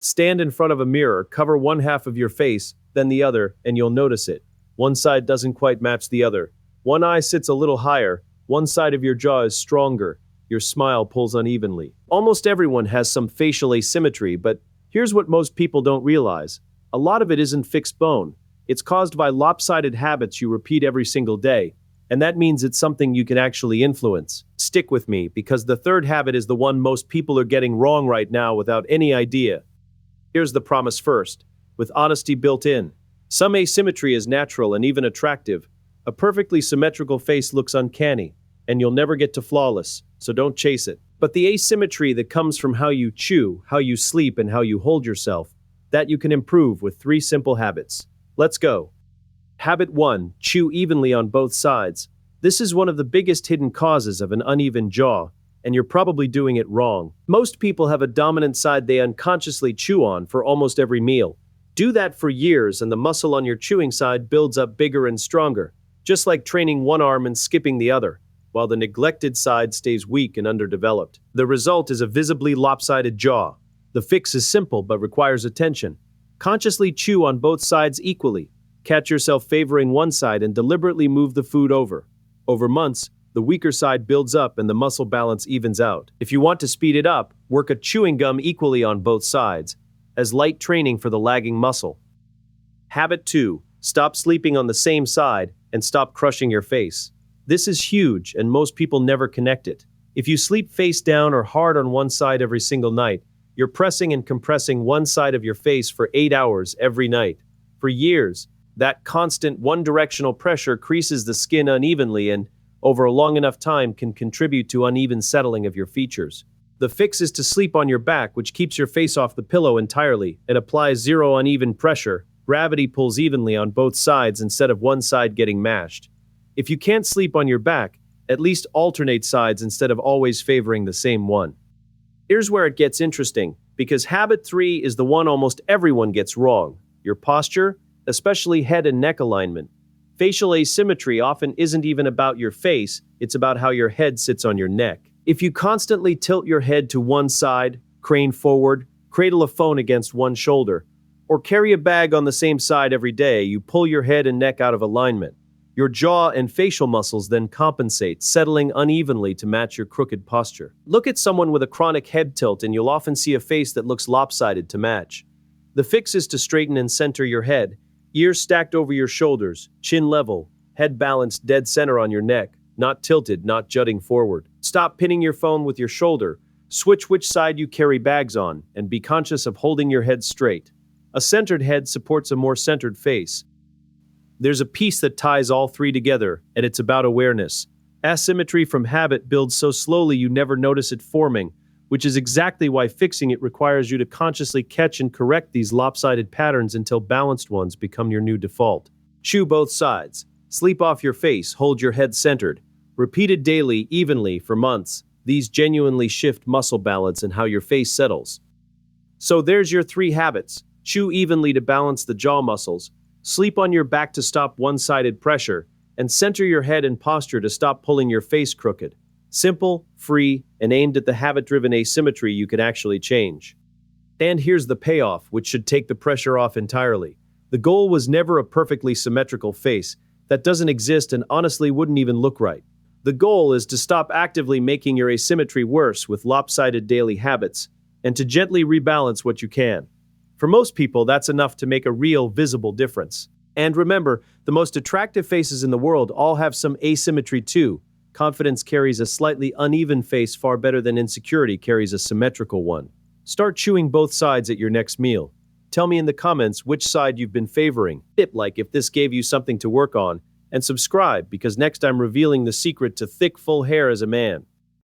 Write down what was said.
Stand in front of a mirror, cover one half of your face, then the other, and you'll notice it. One side doesn't quite match the other. One eye sits a little higher, one side of your jaw is stronger, your smile pulls unevenly. Almost everyone has some facial asymmetry, but here's what most people don't realize. A lot of it isn't fixed bone. It's caused by lopsided habits you repeat every single day, and that means it's something you can actually influence. Stick with me, because the third habit is the one most people are getting wrong right now without any idea. Here's the promise first, with honesty built in. Some asymmetry is natural and even attractive. A perfectly symmetrical face looks uncanny, and you'll never get to flawless, so don't chase it. But the asymmetry that comes from how you chew, how you sleep, and how you hold yourself, that you can improve with 3 simple habits. Let's go. Habit 1. Chew evenly on both sides. This is one of the biggest hidden causes of an uneven jaw, and you're probably doing it wrong. Most people have a dominant side they unconsciously chew on for almost every meal. Do that for years and the muscle on your chewing side builds up bigger and stronger, just like training one arm and skipping the other, while the neglected side stays weak and underdeveloped. The result is a visibly lopsided jaw. The fix is simple but requires attention. Consciously chew on both sides equally. Catch yourself favoring one side and deliberately move the food over. Over months, the weaker side builds up and the muscle balance evens out. If you want to speed it up, work a chewing gum equally on both sides, as light training for the lagging muscle. Habit 2. Stop sleeping on the same side and stop crushing your face. This is huge and most people never connect it. If you sleep face down or hard on one side every single night, you're pressing and compressing one side of your face for 8 hours every night. For years, that constant one-directional pressure creases the skin unevenly and, over a long enough time, can contribute to uneven settling of your features. The fix is to sleep on your back, which keeps your face off the pillow entirely and applies zero uneven pressure. Gravity pulls evenly on both sides instead of one side getting mashed. If you can't sleep on your back, at least alternate sides instead of always favoring the same one. Here's where it gets interesting, because habit 3 is the one almost everyone gets wrong. Your posture, especially head and neck alignment. Facial asymmetry often isn't even about your face, it's about how your head sits on your neck. If you constantly tilt your head to one side, crane forward, cradle a phone against one shoulder, or carry a bag on the same side every day, you pull your head and neck out of alignment. Your jaw and facial muscles then compensate, settling unevenly to match your crooked posture. Look at someone with a chronic head tilt and you'll often see a face that looks lopsided to match. The fix is to straighten and center your head, ears stacked over your shoulders, chin level, head balanced dead center on your neck, not tilted, not jutting forward. Stop pinning your phone with your shoulder, switch which side you carry bags on, and be conscious of holding your head straight. A centered head supports a more centered face. There's a piece that ties all 3 together, and it's about awareness. Asymmetry from habit builds so slowly you never notice it forming, which is exactly why fixing it requires you to consciously catch and correct these lopsided patterns until balanced ones become your new default. Chew both sides. Sleep off your face, hold your head centered. Repeated daily, evenly, for months, these genuinely shift muscle balance and how your face settles. So there's your 3 habits. Chew evenly to balance the jaw muscles, sleep on your back to stop one-sided pressure, and center your head and posture to stop pulling your face crooked. Simple, free, and aimed at the habit-driven asymmetry you can actually change. And here's the payoff, which should take the pressure off entirely. The goal was never a perfectly symmetrical face. That doesn't exist and honestly wouldn't even look right. The goal is to stop actively making your asymmetry worse with lopsided daily habits, and to gently rebalance what you can. For most people, that's enough to make a real, visible difference. And remember, the most attractive faces in the world all have some asymmetry too. Confidence carries a slightly uneven face far better than insecurity carries a symmetrical one. Start chewing both sides at your next meal. Tell me in the comments which side you've been favoring. Tip like if this gave you something to work on, and subscribe because next I'm revealing the secret to thick, full hair as a man.